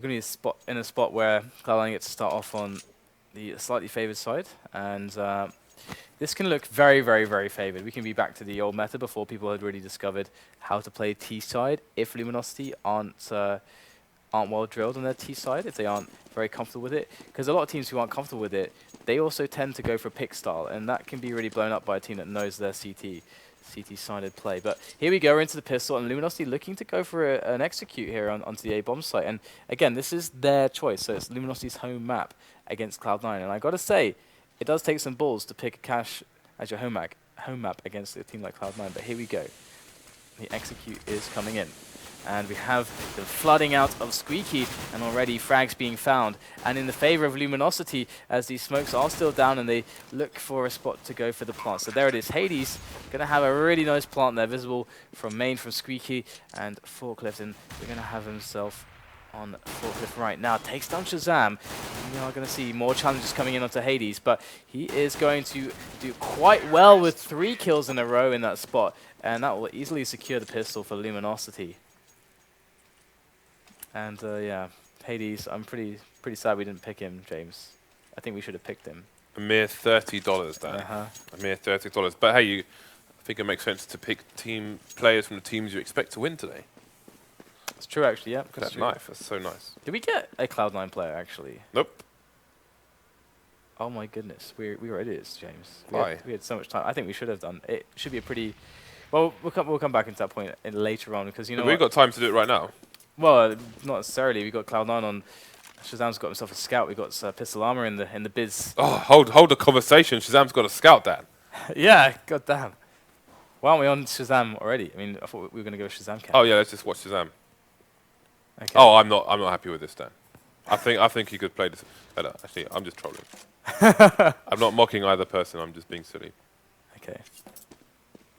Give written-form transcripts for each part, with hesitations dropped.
going to be in a spot where Cloud9 gets to start off on the slightly favored side, and this can look very, very, very favored. We can be back to the old meta before people had really discovered how to play T side if Luminosity aren't well drilled on their T side, if they aren't very comfortable with it. Because a lot of teams who aren't comfortable with it, they also tend to go for pick style, and that can be really blown up by a team that knows their CT-sided play. But here we go, we're into the pistol, and Luminosity looking to go for an execute here onto the A-bomb site. And again, this is their choice, so it's Luminosity's home map against Cloud9. And I got to say, it does take some balls to pick Cash as your home map against a team like Cloud9. But here we go. The execute is coming in. And we have the flooding out of Squeaky, and already frags being found. And in the favor of Luminosity, as these smokes are still down and they look for a spot to go for the plant. So there it is. Hades going to have a really nice plant there, visible from main from Squeaky and Forklift. And we're going to have himself on Forklift right now. Takes down Shazam. We are going to see more challenges coming in onto Hades, but he is going to do quite well with 3 kills in a row in that spot. And that will easily secure the pistol for Luminosity. And yeah, Hades, I'm pretty sad we didn't pick him, James. I think we should have picked him. A mere $30, Dan. A mere $30. But hey, I think it makes sense to pick team players from the teams you expect to win today. It's true, actually, yeah. Look at that knife, that's so nice. Did we get a Cloud9 player, actually? Nope. Oh my goodness, we were idiots, James. Why? We had so much time. I think we should have done. It should be a pretty... Well, we'll come back into that point later on, because you know we've got time to do it right now. Well, not necessarily. We got Cloud9 on. Shazam's got himself a scout. We got pistol armor in the biz. Oh, hold the conversation. Shazam's got a scout, Dan. Yeah, goddamn. Why aren't we on Shazam already? I mean, I thought we were going to go Shazam cap. Oh yeah, let's just watch Shazam. Okay. Oh, I'm not happy with this, Dan. I think he could play this better. Actually, I'm just trolling. I'm not mocking either person. I'm just being silly. Okay.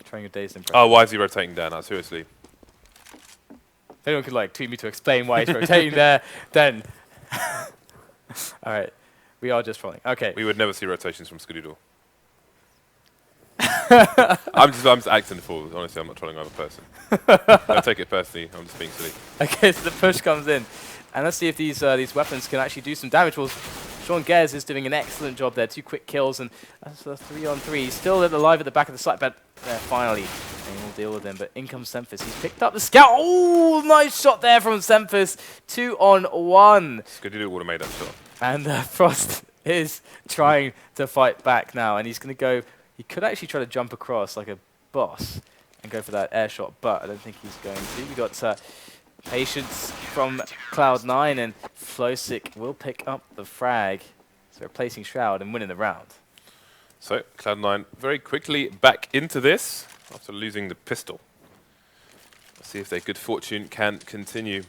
Trying your day's impression. Oh, why is he rotating, Dan? No, seriously. If anyone could like tweet me to explain why he's rotating there, then all right, we are just trolling. Okay. We would never see rotations from Scooby-Doo. I'm just acting the fool. Honestly, I'm not trolling either person. Don't take it personally. I'm just being silly. Okay, so the push comes in, and let's see if these weapons can actually do some damage. Well, Sean Gez is doing an excellent job there. 2 quick kills, and that's a 3-on-3. He's still alive at the back of the site, but finally, and we'll deal with him. But in comes Semphis. He's picked up the scout. Oh, nice shot there from Semphis. 2-on-1. Scooby-Doo would have made that shot. And Frost is trying to fight back now, and he's going to go. He could actually try to jump across like a boss and go for that air shot, but I don't think he's going to. We got Patience from Cloud9, and Flowsick will pick up the frag. So replacing Shroud and winning the round. So, Cloud9 very quickly back into this after losing the pistol. Let's see if their good fortune can continue.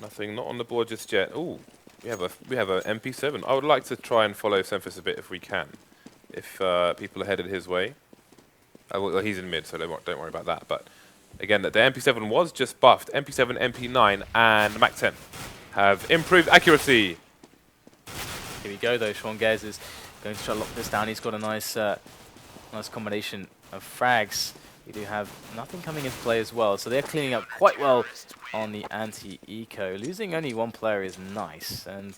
Nothing, not on the board just yet. Ooh, we have a MP7. I would like to try and follow Semphis a bit if we can. If people are headed his way. Well, he's in mid, so don't worry about that. But again, the MP7 was just buffed. MP7, MP9, and Mac 10 have improved accuracy. Here we go, though. Sean Gez is going to try to lock this down. He's got a nice combination of frags. We do have nothing coming into play as well, so they're cleaning up quite well on the anti-eco. Losing only 1 player is nice, and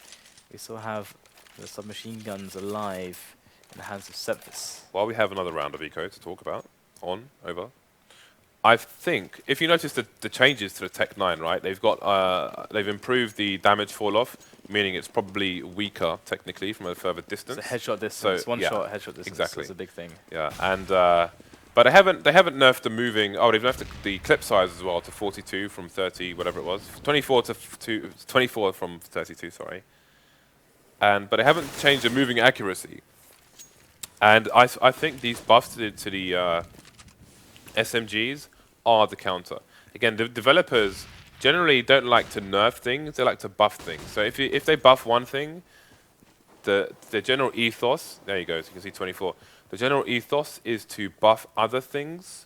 we still have the submachine guns alive in the hands of Semphis. While we have another round of eco to talk about, over. I think, if you notice the changes to the Tech 9, right, they've improved the damage fall-off, meaning it's probably weaker, technically, from a further distance. It's a headshot distance, so, one-shot headshot distance. Exactly. That's a big thing. Yeah, and but they haven't nerfed the moving. Oh, they've nerfed the clip size as well to 42 from 30, whatever it was, 24 to 24 from 32. Sorry. But they haven't changed the moving accuracy. And I think these buffs to the SMGs are the counter. Again, the developers generally don't like to nerf things; they like to buff things. So if they buff one thing, the general ethos. There you go. So you can see 24. The general ethos is to buff other things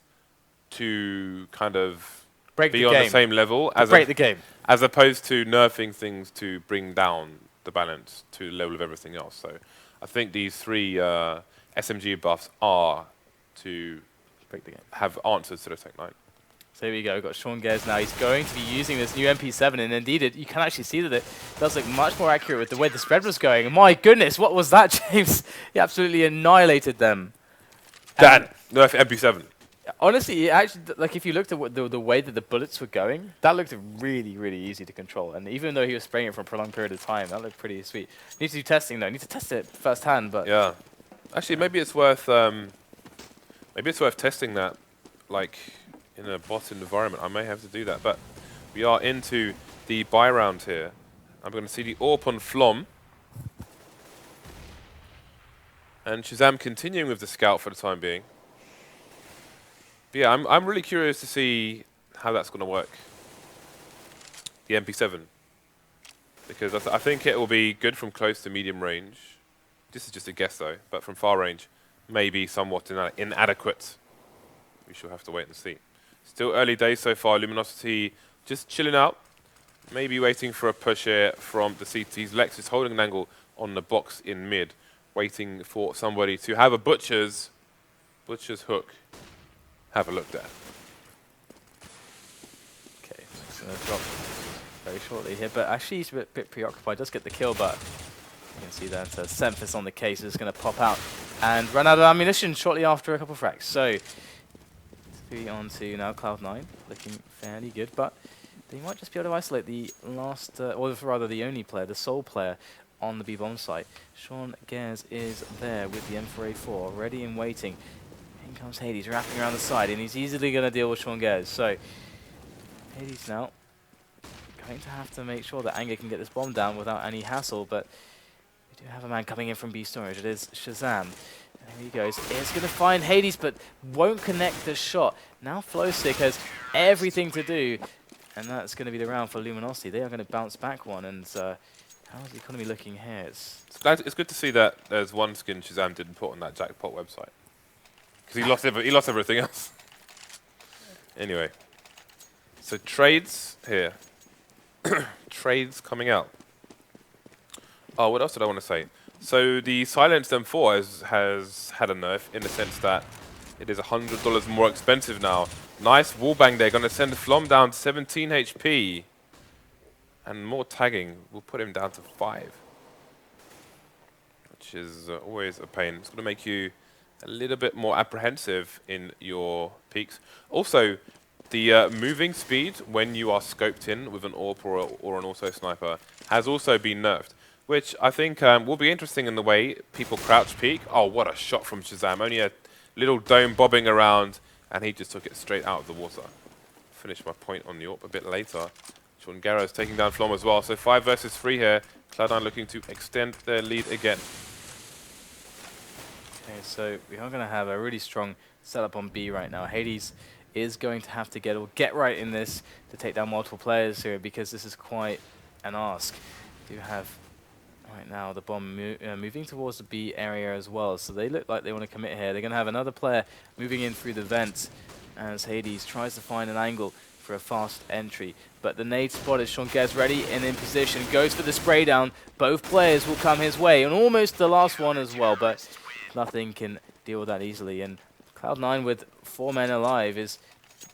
to kind of be on the same level as break the game, as opposed to nerfing things to bring down the balance to the level of everything else. So I think these 3 SMG buffs are to break the game. Have answers to the Tech 9. So here we go, we've got Sean Gers now. He's going to be using this new MP7, and indeed, you can actually see that it does look much more accurate with the way the spread was going. My goodness, what was that, James? He absolutely annihilated them. Dan, nerf MP7. Honestly, it actually, like if you looked at the way that the bullets were going, that looked really, really easy to control. And even though he was spraying it for a prolonged period of time, that looked pretty sweet. Need to do testing though. Need to test it firsthand, but Yeah. Actually, maybe it's worth testing that, like in a bot environment. I may have to do that. But we are into the buy round here. I'm going to see the AWP on Flom. And Shazam continuing with the scout for the time being. But yeah, I'm really curious to see how that's going to work. The MP7. Because I think it will be good from close to medium range. This is just a guess though, but from far range, maybe somewhat inadequate. We shall have to wait and see. Still early days so far. Luminosity just chilling out. Maybe waiting for a push here from the CTs. Lex is holding an angle on the box in mid, waiting for somebody to have a butcher's hook. Have a look there. okay, it's going to drop very shortly here. But actually, he's a bit preoccupied. Does get the kill, but you can see that Semphis on the case is going to pop out and run out of ammunition shortly after a couple of frags. So 3 on to now Cloud9, looking fairly good, but they might just be able to isolate the last, or rather the only player, the sole player on the B-bomb site. Sean Gers is there with the M4A4, ready and waiting. In comes Hades, wrapping around the side, and he's easily going to deal with Sean Gers. So Hades now going to have to make sure that Anger can get this bomb down without any hassle, but we do have a man coming in from B storage. It is Shazam. And there he goes. It's going to find Hades, but won't connect the shot. Now Flowstick has everything to do, and that's going to be the round for Luminosity. They are going to bounce back one, and how's the economy looking here? It's good to see that there's one skin Shazam didn't put on that jackpot website. Because he lost everything else. Anyway. So trades here. Trades coming out. Oh, what else did I want to say? So the silenced M4 has had a nerf in the sense that it is $100 more expensive now. Nice wallbang there. Going to send Flom down to 17 HP. And more tagging will put him down to 5. Which is always a pain. It's going to make you a little bit more apprehensive in your peaks. Also, the moving speed when you are scoped in with an AWP or an auto sniper has also been nerfed, which I think will be interesting in the way people crouch peek. Oh, what a shot from Shazam. Only a little dome bobbing around, and he just took it straight out of the water. Finish my point on the AWP a bit later. Sean Gers taking down Flom as well. So 5 versus 3 here. Cloud9 looking to extend their lead again. Okay, so we are going to have a really strong setup on B right now. Hades is going to have to get right in this to take down multiple players here, because this is quite an ask. We do have right now the bomb moving towards the B area as well, so they look like they want to commit here. They're going to have another player moving in through the vent as Hades tries to find an angle for a fast entry. But the nade spot is Sean Gers ready and in position, goes for the spray down. Both players will come his way, and almost the last one as well, but nothing can deal with that easily. And Cloud9 with 4 men alive is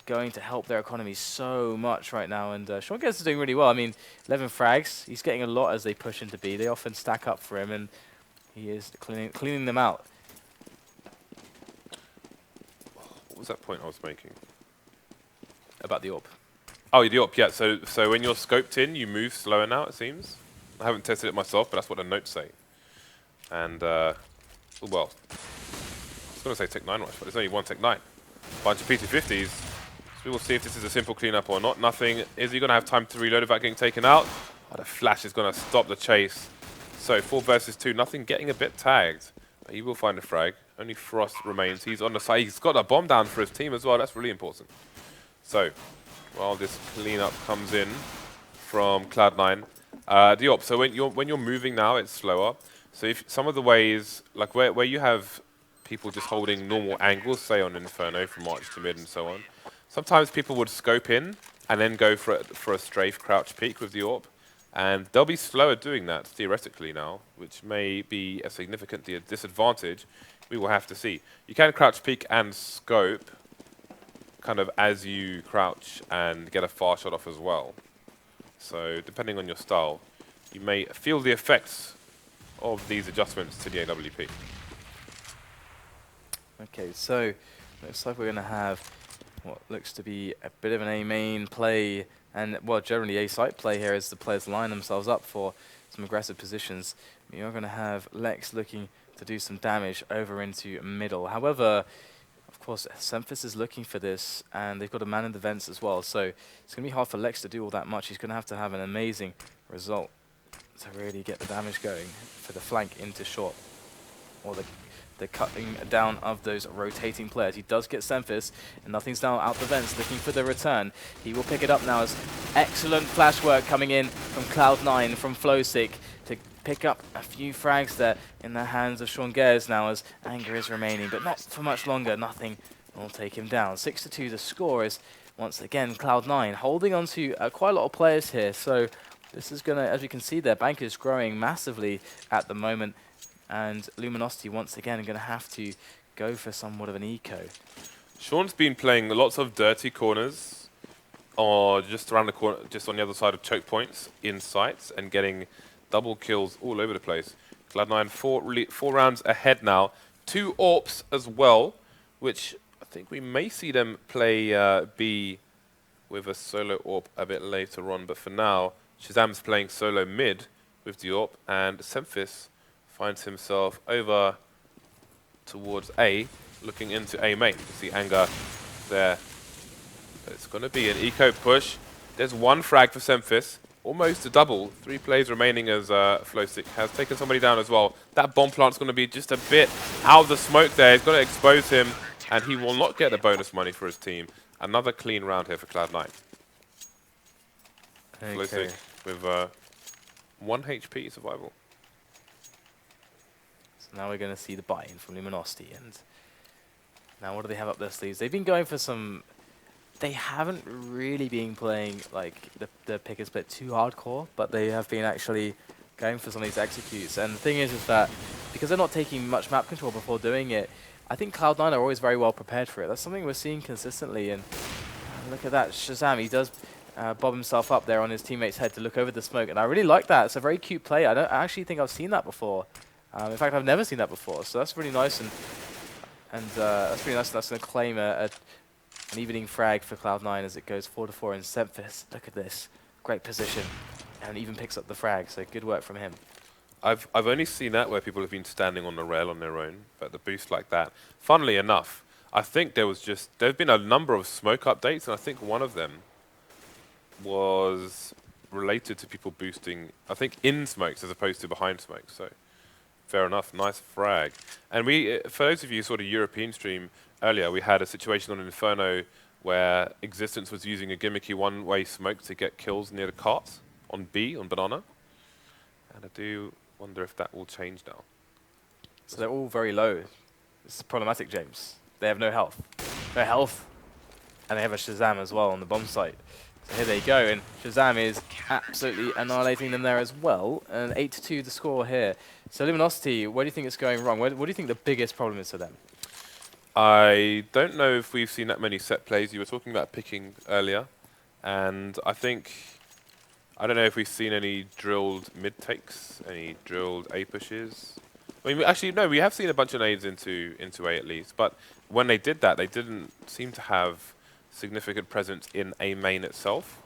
going to help their economy so much right now. And Sean Gers is doing really well. I mean, 11 frags. He's getting a lot as they push into B. They often stack up for him, and he is cleaning them out. What was that point I was making? About the AWP. Oh, the AWP, yeah. So when you're scoped in, you move slower now, it seems. I haven't tested it myself, but that's what the notes say. And, well, I was going to say Tech 9 Rush, but there's only one Tech 9. Bunch of P250s. So we will see if this is a simple cleanup or not. Nothing. Is he going to have time to reload without getting taken out? Oh, the flash is going to stop the chase. So 4 versus 2. Nothing getting a bit tagged. But he will find a frag. Only Frost remains. He's on the side. He's got a bomb down for his team as well. That's really important. So while this cleanup comes in from Cloud9, the AWP. So when you're moving now, it's slower. So if some of the ways, like where you have people just holding normal angles, say on Inferno from March to mid and so on, sometimes people would scope in and then go for a strafe crouch peek with the AWP, and they'll be slower doing that theoretically now, which may be a significant disadvantage. We will have to see. You can crouch peek and scope kind of as you crouch and get a far shot off as well. So depending on your style, you may feel the effects of these adjustments to the AWP. Okay, so looks like we're going to have what looks to be a bit of an A main play, and well, generally A site play here as the players line themselves up for some aggressive positions. We are going to have Lex looking to do some damage over into middle. However, of course, Semphis is looking for this, and they've got a man in the vents as well, so it's going to be hard for Lex to do all that much. He's going to have an amazing result to really get the damage going for the flank into short, or the cutting down of those rotating players. He does get Semphis, and nothing's now out the vents, looking for the return. He will pick it up now as excellent flash work coming in from Cloud9, from Faceit, to pick up a few frags there in the hands of Sean Gares now, as anger is remaining, but not for much longer. Nothing will take him down. 6-2 the score is, once again, Cloud9 holding on to quite a lot of players here. So this is going to, as we can see, their bank is growing massively at the moment. And Luminosity, once again, are going to have to go for somewhat of an eco. Sean's been playing lots of dirty corners, or just around the corner, just on the other side of choke points in sights, and getting double kills all over the place. Cloud9 four rounds ahead now. 2 AWPs as well, which I think we may see them play B with a solo AWP a bit later on. But for now, Shazam's playing solo mid with the AWP, and Semphis finds himself over towards A, looking into A main. You see anger there. It's going to be an eco push. There's 1 frag for Semphis, almost a double. 3 plays remaining as Faceit has taken somebody down as well. That bomb plant's going to be just a bit out of the smoke there. It's going to expose him, and he will not get the bonus money for his team. Another clean round here for Cloud9. Okay. Faceit with 1 HP survival. Now we're going to see the buy-in from Luminosity, and now what do they have up their sleeves? They've been going for some. They haven't really been playing like the pick and split too hardcore, but they have been actually going for some of these executes. And the thing is that because they're not taking much map control before doing it, I think Cloud9 are always very well prepared for it. That's something we're seeing consistently. And look at that, Shazam, he does bob himself up there on his teammate's head to look over the smoke, and I really like that. It's a very cute play. I actually think I've seen that before. In fact, I've never seen that before, so that's really nice, and that's really nice. That's going to claim an evening frag for Cloud9 as it goes 4-4 in Semphis. Look at this, great position, and even picks up the frag. So good work from him. I've only seen that where people have been standing on the rail on their own, but the boost like that. Funnily enough, I think there's been a number of smoke updates, and I think one of them was related to people boosting, I think, in smokes as opposed to behind smokes. So. Fair enough, nice frag. And we, for those of you who saw the European stream earlier, we had a situation on Inferno where Existence was using a gimmicky one-way smoke to get kills near the cart on B, on Banana. And I do wonder if that will change now. So they're all very low. It's problematic, James. They have no health. No health. And they have a Shazam as well on the bomb site. So here they go, and Shazam is absolutely annihilating them there as well. And 8-2 the score here. So Luminosity, where do you think it's going wrong? What do you think the biggest problem is for them? I don't know if we've seen that many set plays. You were talking about picking earlier, and I don't know if we've seen any drilled mid takes, any drilled A pushes. I mean, actually, no, we have seen a bunch of nades into A at least, but when they did that, they didn't seem to have significant presence in A main itself.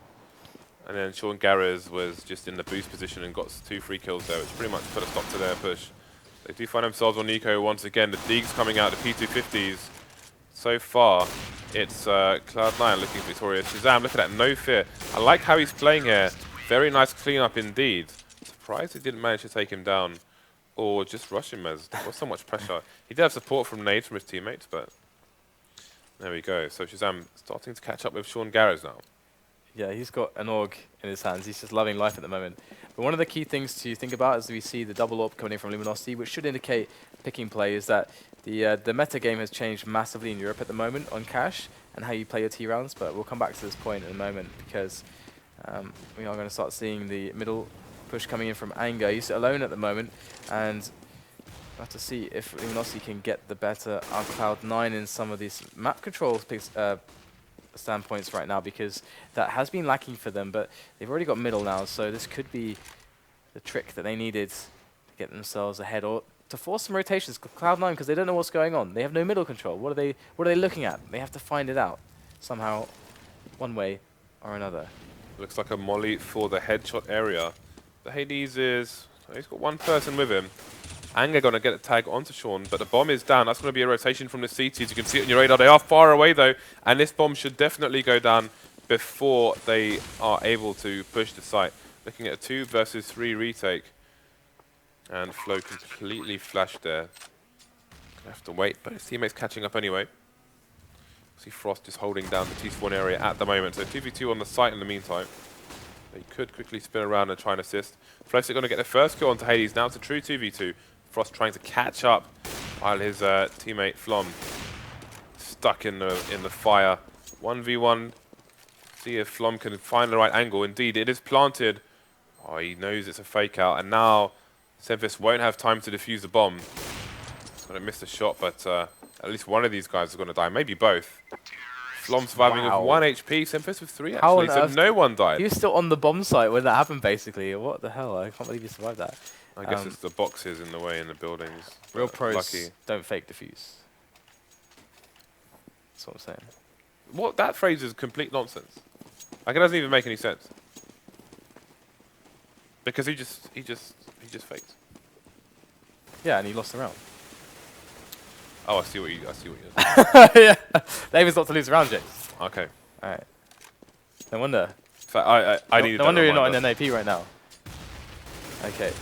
And then Sean Gares was just in the boost position and got 2 free kills there, which pretty much put a stop to their push. They do find themselves on eco once again. The Deegs coming out, the P250s. So far, it's Cloud9 looking victorious. Shazam, look at that, no fear. I like how he's playing here. Very nice cleanup indeed. Surprised he didn't manage to take him down or just rush him as there was so much pressure. He did have support from nades from his teammates, but there we go. So Shazam starting to catch up with Sean Gares now. Yeah, he's got an AUG in his hands. He's just loving life at the moment. But one of the key things to think about as we see the double AWP coming in from Luminosity, which should indicate picking play, is that the meta game has changed massively in Europe at the moment on cash and how you play your T rounds. But we'll come back to this point in a moment because we are going to start seeing the middle push coming in from Anger. He's alone at the moment, and we'll have to see if Luminosity can get the better on Cloud9 in some of these map control standpoints right now, because that has been lacking for them, but they've already got middle now, so this could be the trick that they needed to get themselves ahead, or to force some rotations. Cloud9, because they don't know what's going on. They have no middle control. What are they looking at? They have to find it out somehow, one way or another. Looks like a molly for the headshot area. The Hades is... He's got one person with him. Anger going to get a tag onto Sean, but the bomb is down. That's going to be a rotation from the CTs. You can see it on your radar. They are far away, though, and this bomb should definitely go down before they are able to push the site. Looking at a 2 versus 3 retake. And Flo completely flashed there. Gonna have to wait, but his teammate's catching up anyway. See Frost just holding down the T-spawn area at the moment. So 2v2 on the site in the meantime. They could quickly spin around and try and assist. Faceit going to get the first kill onto Hades. Now it's a true 2v2. Frost trying to catch up while his teammate Flom stuck in the fire. 1v1. See if Flom can find the right angle. Indeed, it is planted. Oh, he knows it's a fake out. And now Semfis won't have time to defuse the bomb. He's going to miss the shot, but at least one of these guys is going to die. Maybe both. Flom surviving with 1 HP. Semfis with 3, actually. So no one died. He was still on the bomb site when that happened, basically. What the hell? I can't believe he survived that. I guess it's the boxes in the way in the buildings. Real pros lucky. don't fake defuse. That's what I'm saying. What? That phrase is complete nonsense. Like, it doesn't even make any sense. Because he just faked. Yeah, and he lost the round. Oh, I see what you're saying. Yeah, the aim is not to lose the round, James. Okay. All right. No wonder. I needed no wonder you're not in an an AP right now. Okay.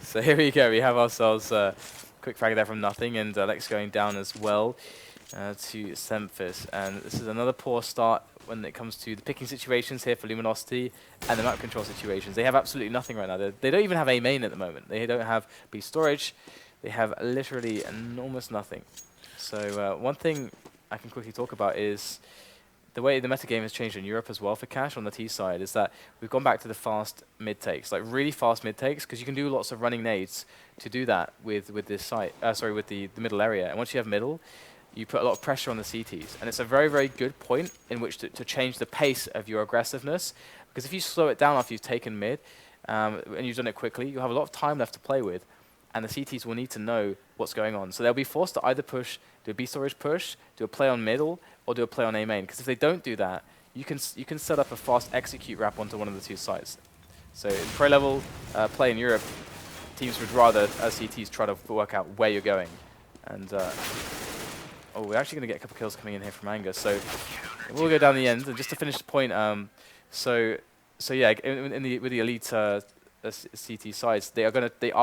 So here we go. We have ourselves a quick frag there from nothing, and Lex going down as well to Semfis. And this is another poor start when it comes to the picking situations here for Luminosity and the map control situations. They have absolutely nothing right now. They don't even have A main at the moment. They don't have B storage. They have literally enormous nothing. So one thing I can quickly talk about is the way the metagame has changed in Europe as well for Cash on the T side is that we've gone back to the fast mid takes, like really fast mid takes, because you can do lots of running nades to do that with this site. Sorry, with the middle area. And once you have middle, you put a lot of pressure on the CTs, and it's a very, very good point in which to change the pace of your aggressiveness. Because if you slow it down after you've taken mid, and you've done it quickly, you'll have a lot of time left to play with, and the CTs will need to know what's going on. So they'll be forced to either push, do a B storage push, do a play on middle, or do a play on A main. Because if they don't do that, you can set up a fast execute wrap onto one of the two sites. So in pro level play in Europe, teams would rather CTs try to work out where you're going. And oh, we're actually going to get a couple kills coming in here from Anger. So we'll go down the end. And just to finish the point, so yeah, with the elite CT sides, they are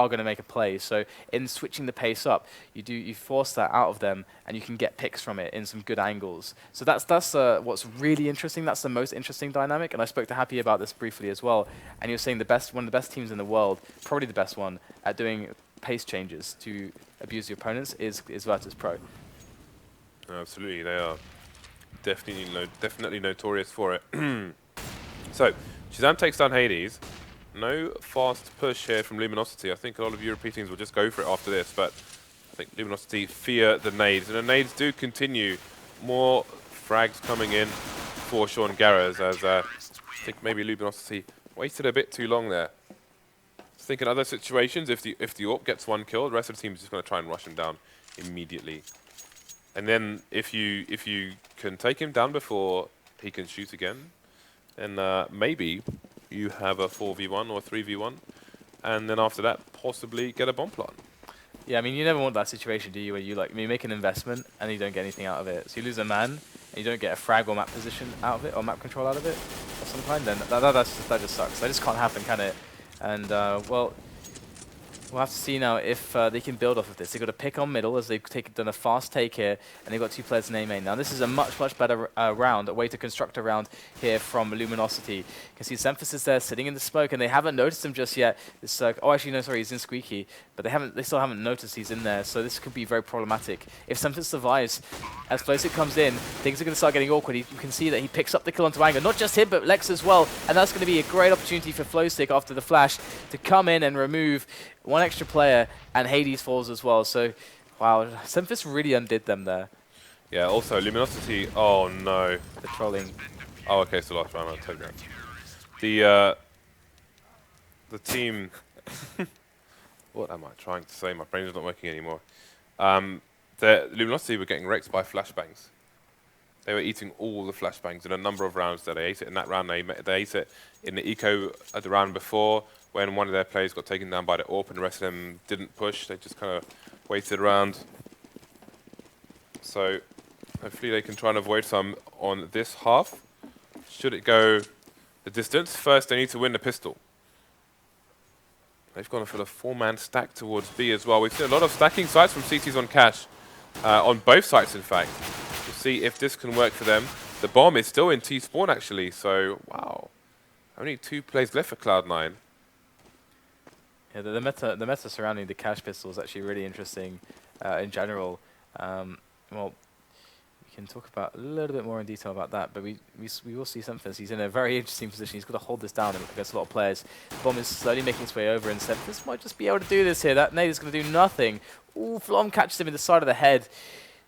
gonna make a play. So in switching the pace up, you force that out of them, and you can get picks from it in some good angles. So that's what's really interesting. That's the most interesting dynamic. And I spoke to Happy about this briefly as well. And you're saying one of the best teams in the world, probably the best one at doing pace changes to abuse your opponents is Virtus Pro. Absolutely, they are definitely notorious for it. So, Shazam takes down Hades. No fast push here from Luminosity. I think a lot of European teams will just go for it after this, but I think Luminosity fear the nades. And the nades do continue. More frags coming in for Sean Garrers, as I think maybe Luminosity waited a bit too long there. I think in other situations, if the AWP gets one kill, the rest of the team is just going to try and rush him down immediately. And then if you can take him down before he can shoot again, then maybe you have a 4v1 or 3v1, and then after that, possibly get a bomb plant. Yeah, I mean, you never want that situation, do you, where you make an investment and you don't get anything out of it. So you lose a man, and you don't get a frag or map position out of it, or map control out of it, of some kind, then that just sucks. That just can't happen, can it? And, well, we'll have to see now if they can build off of this. They've got to pick on middle as they've done a fast take here, and they've got 2 players in A main. Now this is a much better round, a way to construct a round here from Luminosity. You can see Semfis is there sitting in the smoke, and they haven't noticed him just yet. This, oh, actually no, sorry, he's in Squeaky, but they still haven't noticed he's in there. So this could be very problematic. If Semfis survives, as Faceit comes in, things are going to start getting awkward. You can see that he picks up the kill onto Anger, not just him, but Lex as well, and that's going to be a great opportunity for Flowstick after the flash to come in and remove one extra player, and Hades falls as well. So, wow, Semfis really undid them there. Yeah, also, Luminosity, oh no. The trolling. Oh, okay, so last round, I'll take that. The team, what am I trying to say? My brain is not working anymore. The Luminosity were getting wrecked by flashbangs. They were eating all the flashbangs in a number of rounds that they ate it. In that round, they ate it in the eco at the round before when one of their players got taken down by the AWP and the rest of them didn't push. They just kind of waited around. So hopefully they can try and avoid some on this half. Should it go the distance, first they need to win the pistol. They've gone for the 4-man stack towards B as well. We've seen a lot of stacking sites from CTs on cash, on both sites in fact. We'll see if this can work for them. The bomb is still in T-spawn actually, so wow. Only 2 plays left for Cloud9. Yeah, the meta surrounding the cash pistol is actually really interesting in general. Well, we can talk about a little bit more in detail about that, but we will see something. He's in a very interesting position. He's got to hold this down against a lot of players. The bomb is slowly making its way over, and Semphis might just be able to do this here. That nade is going to do nothing. Ooh, Flom catches him in the side of the head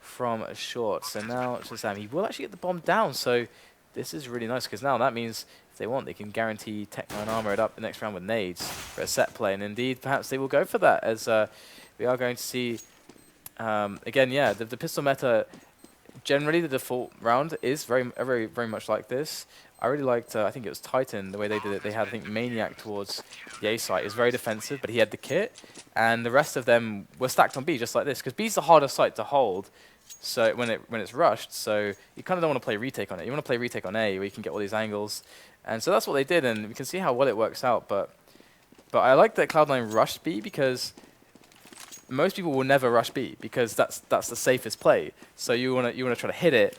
from a short. So now Shazam, he will actually get the bomb down. So this is really nice because now that means if they want, they can guarantee Tech9 armor it up the next round with nades for a set play. And indeed, perhaps they will go for that as we are going to see, again, yeah, the pistol meta, generally the default round is very much like this. I really liked, I think it was Titan, the way they did it. They had, I think, Maniac towards the A site. It was very defensive, but he had the kit. And the rest of them were stacked on B, just like this. Because B's the harder site to hold so when it's rushed. So you kind of don't want to play retake on it. You want to play retake on A, where you can get all these angles. And so that's what they did, and we can see how well it works out. But I like that Cloud9 rushed B, because most people will never rush B, because that's the safest play. So you want to try to hit it,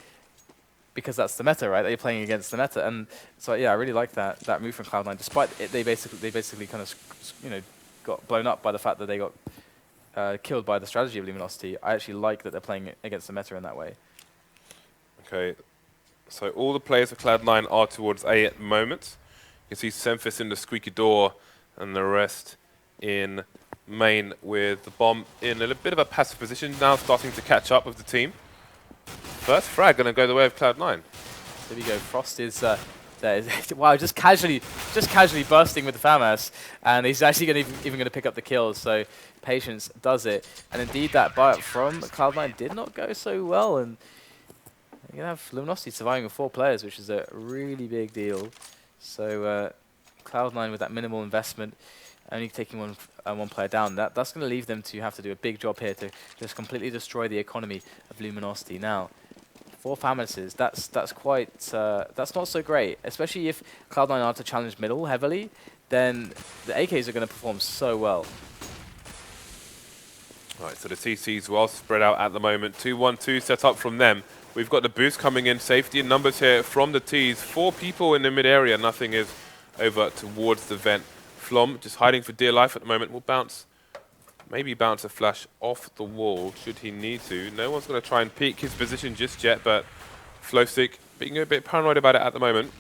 because that's the meta, right? They're playing against the meta, and so yeah, I really like that move from Cloud9. Despite it, they basically kind of got blown up by the fact that they got killed by the strategy of Luminosity. I actually like that they're playing against the meta in that way. Okay, so all the players of Cloud9 are towards A at the moment. You can see Semphis in the squeaky door, and the rest in main with the bomb in a bit of a passive position, now starting to catch up with the team. First frag going to go the way of Cloud9. There we go. Frost is there. Wow, just casually bursting with the FAMAS, and he's actually even going to pick up the kills. So Patience does it, and indeed that buy up from Cloud9 did not go so well, and you're going to have Luminosity surviving with 4 players, which is a really big deal. So Cloud9 with that minimal investment, only taking one player down, that's going to leave them to have to do a big job here to just completely destroy the economy of Luminosity. Now, 4 FAMASes, that's not so great, especially if Cloud9 are to challenge middle heavily, then the AKs are going to perform so well. Right, so the TC's well spread out at the moment. 2-1-2 set up from them. We've got the boost coming in, safety and numbers here from the T's. 4 people in the mid area, nothing is over towards the vent. Flom just hiding for dear life at the moment. Will bounce, maybe bounce a flash off the wall should he need to. No one's going to try and peek his position just yet, but Flowstick being a bit paranoid about it at the moment.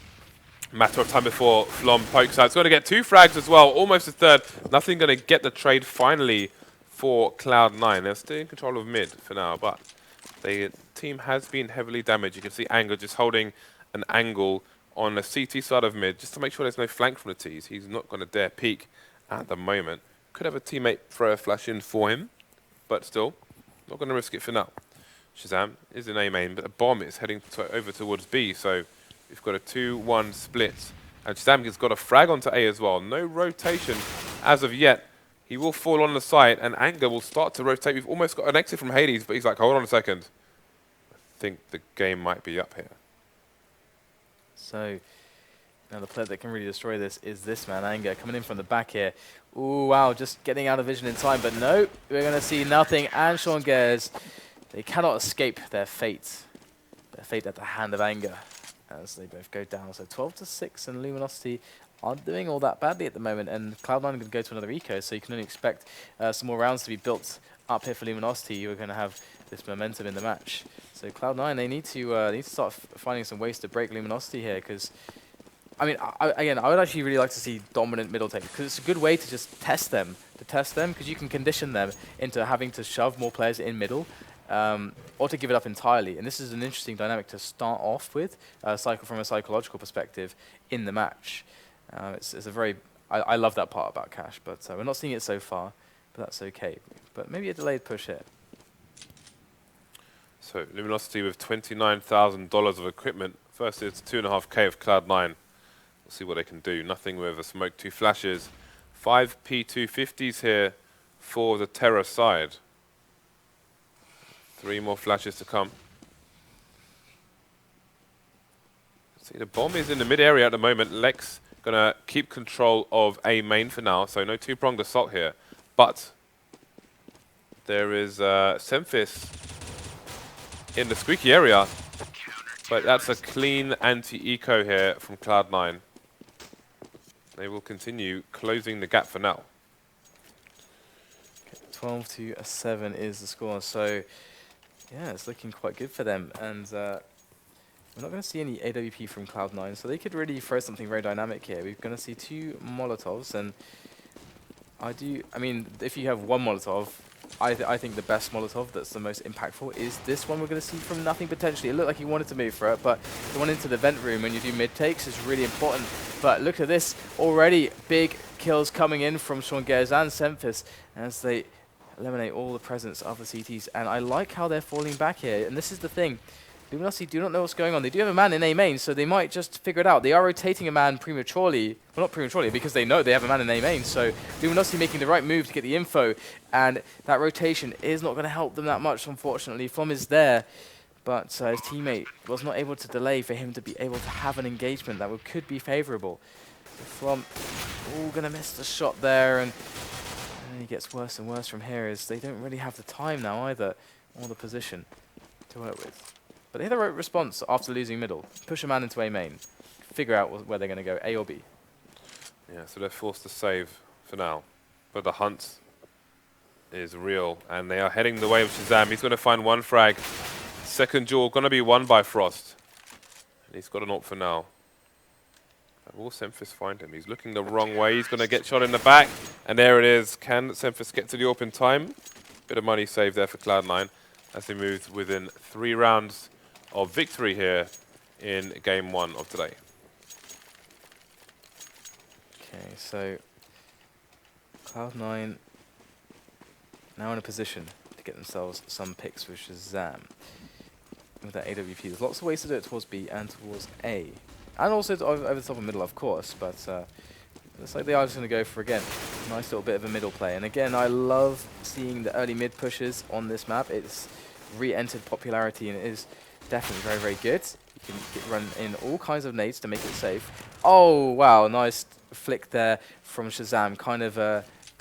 Matter of time before Flom pokes out. It's going to get 2 frags as well, almost a third. Nothing going to get the trade finally for Cloud9. They're still in control of mid for now, but the team has been heavily damaged. You can see Anger just holding an angle on the CT side of mid, just to make sure there's no flank from the T's. He's not going to dare peek at the moment. Could have a teammate throw a flash in for him, but still, not going to risk it for now. Shazam is in A main, but a bomb is heading over towards B, so we've got a 2-1 split. And Shazam has got a frag onto A as well. No rotation as of yet. He will fall on the side, and Anger will start to rotate. We've almost got an exit from Hades, but he's like, hold on a second. I think the game might be up here. So now the player that can really destroy this is this man, Anger, coming in from the back here. Ooh, wow, just getting out of vision in time, but no, we're going to see nothing. And Sean Gers, they cannot escape their fate. Their fate at the hand of Anger as they both go down. So 12-6, and Luminosity aren't doing all that badly at the moment, and Cloud9 are going to go to another eco, so you can only expect some more rounds to be built up here for Luminosity. You're going to have this momentum in the match. So Cloud9, they need to start finding some ways to break Luminosity here, because I mean, I would actually really like to see dominant middle take, because it's a good way to just test them, because you can condition them into having to shove more players in middle, or to give it up entirely. And this is an interesting dynamic to start off with, from a psychological perspective in the match. It's a very, I love that part about Cash, but we're not seeing it so far, but that's okay. But maybe a delayed push here. So Luminosity with $29,000 of equipment versus 2.5K of Cloud9. We'll see what they can do. Nothing with a smoke, 2 flashes. 5 P250s here for the Terror side. 3 more flashes to come. See, the bomb is in the mid area at the moment. Lex gonna keep control of A main for now, so no 2-pronged assault here. But there is Semphis in the squeaky area, but that's a clean anti-eco here from Cloud9. They will continue closing the gap for now. 12-7 is the score, so yeah, it's looking quite good for them. And we're not going to see any AWP from Cloud9, so they could really throw something very dynamic here. We're going to see 2 Molotovs, and I mean, if you have 1 Molotov, I think the best Molotov that's the most impactful is this one we're going to see from nothing potentially. It looked like he wanted to move for it, but the one into the vent room when you do mid-takes is really important. But look at this, already big kills coming in from Sean Gers and Semphis as they eliminate all the presence of the CTs. And I like how they're falling back here, and this is the thing. Luminosity do not know what's going on. They do have a man in A main, so they might just figure it out. They are rotating a man prematurely. Well, not prematurely, because they know they have a man in A main, so Luminosity making the right move to get the info, and that rotation is not going to help them that much, unfortunately. Flom is there, but his teammate was not able to delay for him to be able to have an engagement that could be favorable. So Flom, going to miss the shot there, and he gets worse and worse from here, as they don't really have the time now either, or the position to work with. But they had the right response after losing middle. Push a man into A main. Figure out where they're going to go, A or B. Yeah, so they're forced to save for now. But the hunt is real, and they are heading the way of Shazam. He's going to find 1 frag. Second duel going to be won by Frost. And he's got an ult for now. And will Semphis find him? He's looking the wrong way. He's going to get shot in the back. And there it is. Can Semphis get to the AWP in time? Bit of money saved there for Cloud9 as they move within 3 rounds of victory here in game 1 of today. Okay, so Cloud9 now in a position to get themselves some picks with Shazam. With that AWP, there's lots of ways to do it towards B and towards A. And also over the top of middle, of course, but looks like they are just going to go for, again, a nice little bit of a middle play. And again, I love seeing the early mid pushes on this map. It's re-entered popularity, and it is definitely very, very good. You can run in all kinds of nades to make it safe. Oh, wow, nice flick there from Shazam, kind of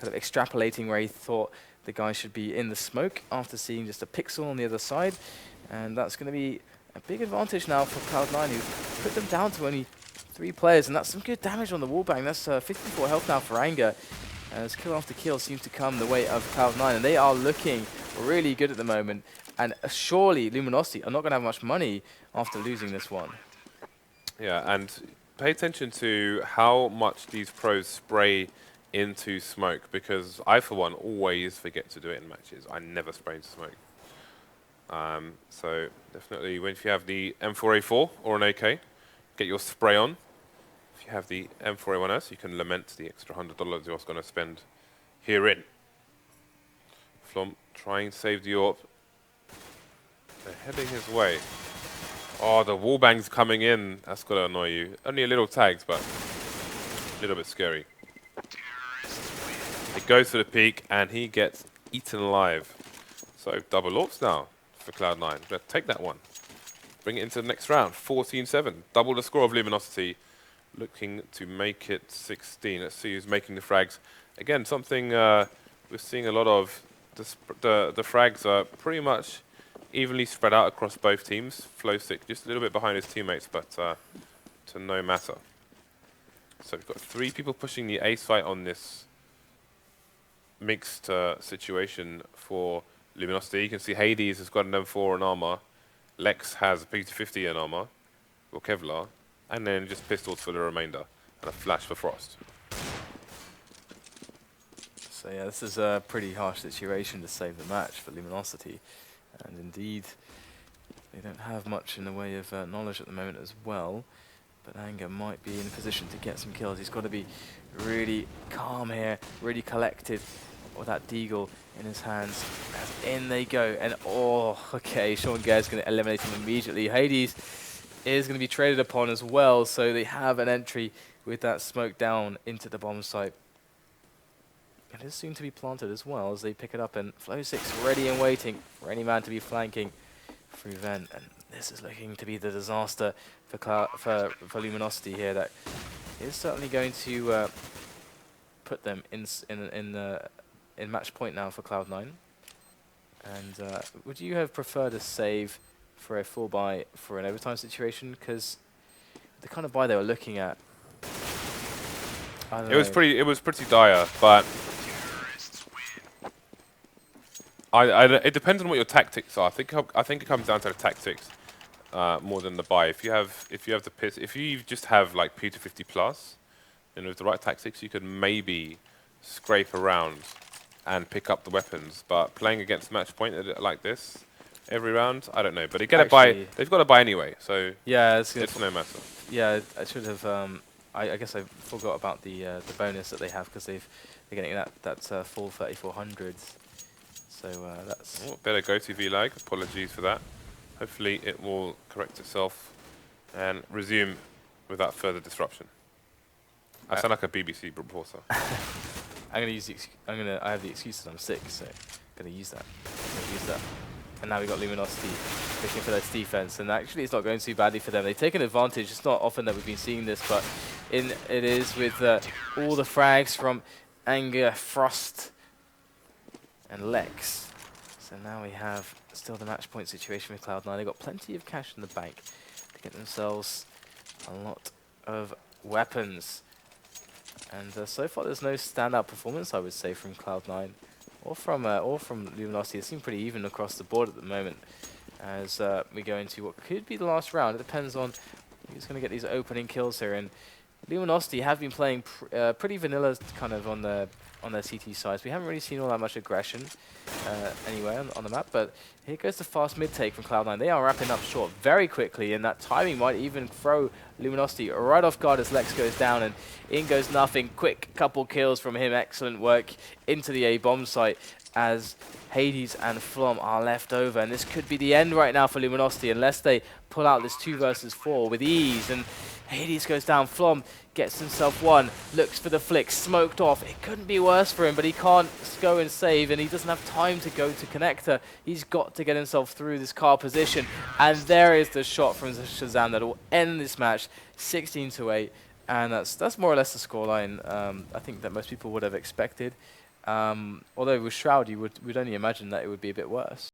extrapolating where he thought the guy should be in the smoke after seeing just a pixel on the other side. And that's going to be a big advantage now for Cloud9, who put them down to only 3 players, and that's some good damage on the wallbang. That's 54 health now for Anger, as kill after kill seems to come the way of Cloud9, and they are looking really good at the moment. And surely Luminosity are not going to have much money after losing this one. Yeah, and pay attention to how much these pros spray into smoke, because I, for one, always forget to do it in matches. I never spray into smoke. So definitely, if you have the M4A4 or an AK, get your spray on. If you have the M4A1S, you can lament the extra $100 you're going to spend herein. Flom trying to save the AWP. They're heading his way. Oh, the wallbang's coming in. That's got to annoy you. Only a little tags, but a little bit scary. It goes for the peak, and he gets eaten alive. So double AWPs now for Cloud9. Let's take that one. Bring it into the next round. 14-7. Double the score of Luminosity. Looking to make it 16. Let's see who's making the frags. Again, something we're seeing a lot of. The frags are pretty much evenly spread out across both teams. Flowstick just a little bit behind his teammates, but to no matter. So we've got 3 people pushing the A site on this mixed situation for Luminosity. You can see Hades has got an M4 and armor. Lex has a P250 and armor, or Kevlar, and then just pistols for the remainder, and a flash for Frost. So yeah, this is a pretty harsh situation to save the match for Luminosity. And indeed, they don't have much in the way of knowledge at the moment as well. But Anger might be in a position to get some kills. He's got to be really calm here, really collected with that Deagle in his hands. As in they go. And oh, okay, Sean Gare's going to eliminate him immediately. Hades is going to be traded upon as well. So they have an entry with that smoke down into the bomb site. It is soon to be planted as well as they pick it up. And Flow6 ready and waiting for any man to be flanking through Vent. And this is looking to be the disaster for Luminosity here. That is certainly going to put them in match point now for Cloud9. And would you have preferred a save for a full buy for an overtime situation? Because the kind of buy they were looking at, I don't know. It was pretty dire, but it depends on what your tactics are. I think it comes down to the tactics more than the buy. If you just have like P250 plus, then with the right tactics, you could maybe scrape around and pick up the weapons. But playing against match point like this every round, I don't know. But they've got to buy anyway, so yeah, it's no matter. Yeah, I should have. I guess I forgot about the bonus that they have because they're getting that full 3400s. So that's better go to VLAG. Apologies for that. Hopefully it will correct itself and resume without further disruption. I sound like a BBC reporter. I'm gonna use I have the excuse that I'm sick, so I'm gonna use that. And now we've got Luminosity looking for this defense, and actually it's not going too badly for them. They've taken advantage. It's not often that we've been seeing this, but it is with all the frags from Anger, Frost, and Lex. So now we have still the match point situation with Cloud9. They've got plenty of cash in the bank to get themselves a lot of weapons. And so far there's no standout performance, I would say, from Cloud9 or from Luminosity. It seems pretty even across the board at the moment as we go into what could be the last round. It depends on who's going to get these opening kills here. And Luminosity have been playing pretty vanilla kind of on their CT sides. We haven't really seen all that much aggression anywhere on the map, but here goes the fast mid-take from Cloud9. They are wrapping up short very quickly, and that timing might even throw Luminosity right off guard as Lex goes down, and in goes Nothing. Quick couple kills from him. Excellent work into the A bomb site as Hades and Flom are left over, and this could be the end right now for Luminosity unless they pull out this 2 versus 4 with ease. And Hades goes down. Flom gets himself one, looks for the flick, smoked off. It couldn't be worse for him, but he can't go and save, and he doesn't have time to go to connector. He's got to get himself through this car position, and there is the shot from Shazam that will end this match 16-8, and that's more or less the scoreline I think that most people would have expected. Although with Shroud, you would only imagine that it would be a bit worse.